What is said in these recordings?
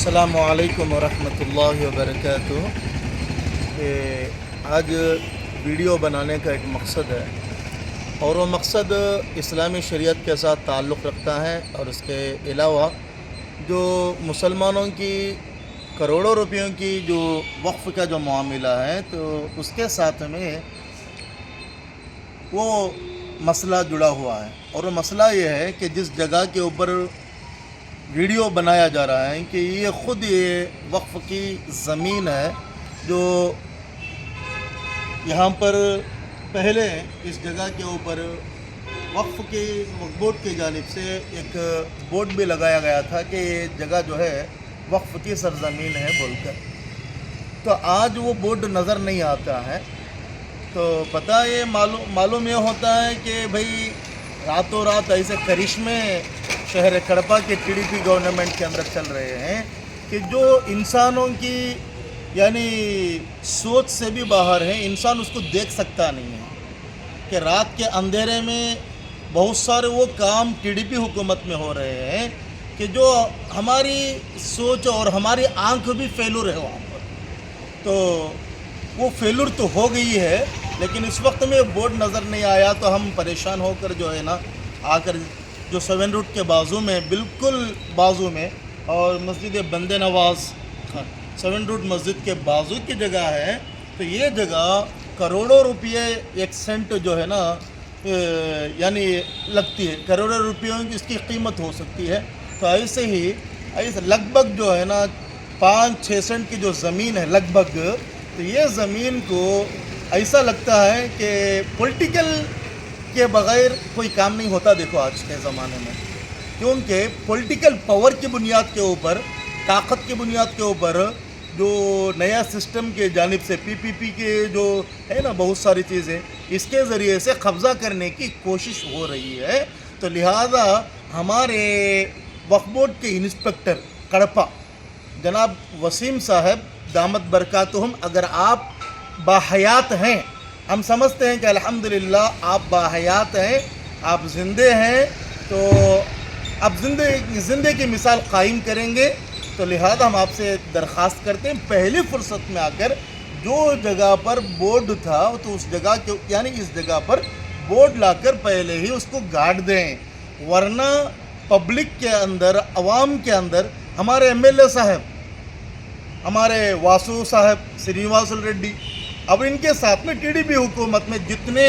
अस्सलामु अलैकुम वरहमतुल्लाहि वबरकातुह। आज वीडियो बनाने का एक मकसद है और वो मकसद इस्लामी शरीयत के साथ ताल्लुक़ रखता है और उसके अलावा जो मुसलमानों की करोड़ों रुपयों की जो वक्फ़ का जो मामला है तो उसके साथ में वो मसला जुड़ा हुआ है। और वो मसला ये है कि जिस जगह के ऊपर वीडियो बनाया जा रहा है कि ये ख़ुद ये वक्फ़ की ज़मीन है जो यहाँ पर पहले इस जगह के ऊपर वक्फ़ के वक्फ बोर्ड की जानिब से एक बोर्ड भी लगाया गया था कि ये जगह जो है वक्फ़ की सरज़मीन है बोलकर। तो आज वो बोर्ड नज़र नहीं आता है। तो पता ये मालूम ये होता है कि भाई रातों रात ऐसे करिश्मे शहर कड़पा के टीडीपी गवर्नमेंट के अंदर चल रहे हैं कि जो इंसानों की यानी सोच से भी बाहर है। इंसान उसको देख सकता नहीं है कि रात के अंधेरे में बहुत सारे वो काम टीडीपी हुकूमत में हो रहे हैं कि जो हमारी सोच और हमारी आंख भी फेलूर है वहाँ पर। तो वो फेलूर तो हो गई है, लेकिन इस वक्त में बोर्ड नज़र नहीं आया तो हम परेशान होकर जो है ना आकर जो 7 रूट के बाजू में बिल्कुल बाजू में और मस्जिद बंदे नवाज़ 7 रूट मस्जिद के बाजू की जगह है। तो ये जगह करोड़ों रुपये 1 सेंट जो है ना यानी लगती है, करोड़ों रुपयों की इसकी कीमत हो सकती है। तो ऐसे ही ऐसे लगभग जो है ना 5-6 सेंट की जो ज़मीन है लगभग, तो ये ज़मीन को ऐसा लगता है कि पॉलिटिकल के बग़ैर कोई काम नहीं होता। देखो आज के ज़माने में क्योंकि पॉलिटिकल पावर की बुनियाद के ऊपर, ताकत की बुनियाद के ऊपर जो नया सिस्टम के जानिब से पीपीपी के जो है ना बहुत सारी चीज़ें इसके ज़रिए से कब्ज़ा करने की कोशिश हो रही है। तो लिहाजा हमारे वक्फ बोर्ड के इंस्पेक्टर कड़पा जनाब वसीम साहब दामत बरकातुहुम, अगर आप बाहयात हैं, हम समझते हैं कि अल्हम्दुलिल्लाह आप बाहयात हैं, आप ज़िंदे हैं, तो आप ज़िंदे की मिसाल कायम करेंगे। तो लिहाजा हम आपसे दरख्वास्त करते हैं पहली फ़ुर्सत में आकर जो जगह पर बोर्ड था तो उस जगह के यानी इस जगह पर बोर्ड लाकर पहले ही उसको गाड़ दें, वरना पब्लिक के अंदर अवाम के अंदर हमारे एमएलए साहब, हमारे वासु साहब श्रीनिवासल रेड्डी, अब इनके साथ में टीडीपी हुकूमत में जितने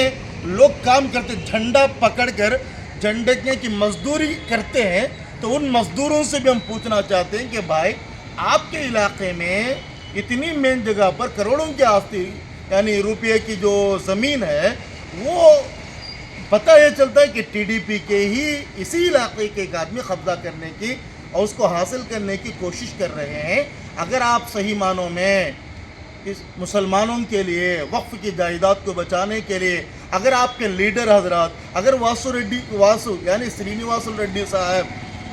लोग काम करते झंडा पकड़कर झंडे की मजदूरी करते हैं, तो उन मजदूरों से भी हम पूछना चाहते हैं कि भाई आपके इलाके में इतनी मेन जगह पर करोड़ों की आस्ती यानी रुपये की जो ज़मीन है वो पता ये चलता है कि टीडीपी के ही इसी इलाके के एक आदमी कब्जा करने की और उसको हासिल करने की कोशिश कर रहे हैं। अगर आप सही मानों में इस मुसलमानों के लिए वक्फ की जायदाद को बचाने के लिए अगर आपके लीडर हजरात, अगर वासु यानी श्रीनिवासल रेड्डी साहब,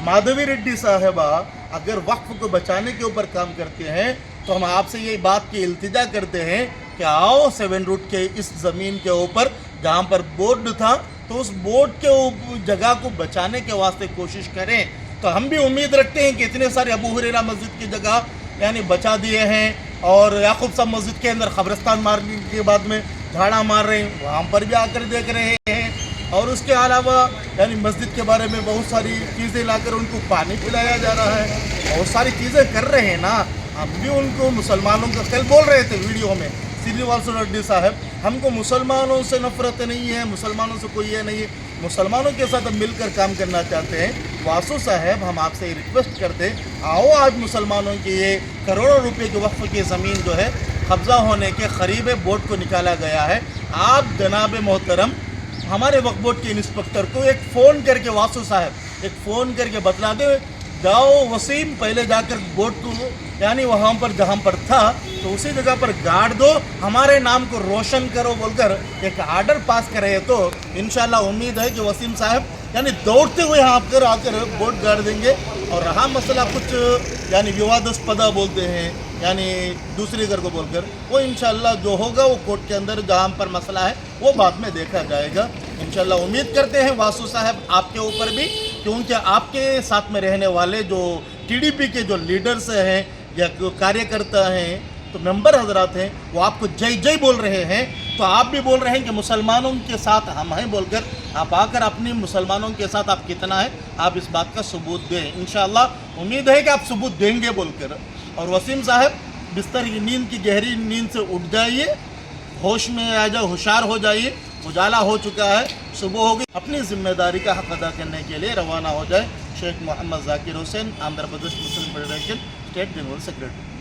माधवी रेड्डी साहबा अगर वक्फ को बचाने के ऊपर काम करते हैं, तो हम आपसे ये बात की इल्तिजा करते हैं कि आओ 7 रूट के इस ज़मीन के ऊपर जहाँ पर बोर्ड था तो उस बोर्ड के जगह को बचाने के वास्ते कोशिश करें। तो हम भी उम्मीद रखते हैं कि इतने सारे अबू हुरैरा मस्जिद की जगह यानी बचा दिए हैं और याकूब साहब मस्जिद के अंदर कब्रिस्तान मारने के बाद में झाड़ा मार रहे हैं, वहाँ पर भी आकर देख रहे हैं। और उसके अलावा यानी मस्जिद के बारे में बहुत सारी चीज़ें लाकर उनको पानी पिलाया जा रहा है, बहुत सारी चीज़ें कर रहे हैं ना। हम भी उनको मुसलमानों का कल बोल रहे थे वीडियो में श्रीनिवासल रेड्डी साहब, हमको मुसलमानों से नफरत नहीं है, मुसलमानों से कोई ये नहीं है, मुसलमानों के साथ हम मिलकर काम करना चाहते हैं। वासु साहब हम आपसे रिक्वेस्ट करते हैं आओ आज मुसलमानों की ये करोड़ों रुपए की वक्फ की ज़मीन जो है कब्ज़ा होने के करीब है, बोर्ड को निकाला गया है। आप जनाब मोहतरम हमारे वक्फ बोर्ड के इंस्पेक्टर को एक फ़ोन करके वासु साहब एक फ़ोन करके बतला दे, जाओ वसीम पहले जाकर बोर्ड को यानी वहाँ पर जहाँ पर था तो उसी जगह पर गाड़ दो, हमारे नाम को रोशन करो बोलकर एक आर्डर पास करे। तो इंशाल्लाह उम्मीद है कि वसीम साहब यानी दौड़ते हुए यहाँ पर आकर बोर्ड गाड़ देंगे। और रहा मसला कुछ यानी विवादास्पद बोलते हैं यानी दूसरी घर को बोलकर, वो इंशाल्लाह जो होगा वो कोर्ट के अंदर जहाँ पर मसला है वो बाद में देखा जाएगा। इंशाल्लाह उम्मीद करते हैं वासु साहब आपके ऊपर भी, क्योंकि आपके साथ में रहने वाले जो टीडीपी के जो लीडर्स हैं या जो कार्यकर्ता हैं तो मेंबर हजरात हैं वो आपको जय जय बोल रहे हैं, तो आप भी बोल रहे हैं कि मुसलमानों के साथ हम हैं बोलकर आप आकर अपने मुसलमानों के साथ आप कितना है आप इस बात का सबूत दें। इंशाअल्लाह उम्मीद है कि आप सबूत देंगे बोलकर। और वसीम साहब बिस्तर की नींद की गहरी नींद से उठ जाइए, होश में आ जाओ, होशियार हो जाइए, उजाला हो चुका है, सुबह हो गई, अपनी जिम्मेदारी का हक अदा करने के लिए रवाना हो जाए। शेख मोहम्मद जाकिर हुसैन, आंध्र प्रदेश मुस्लिम फेडरेशन स्टेट जनरल सेक्रेटरी।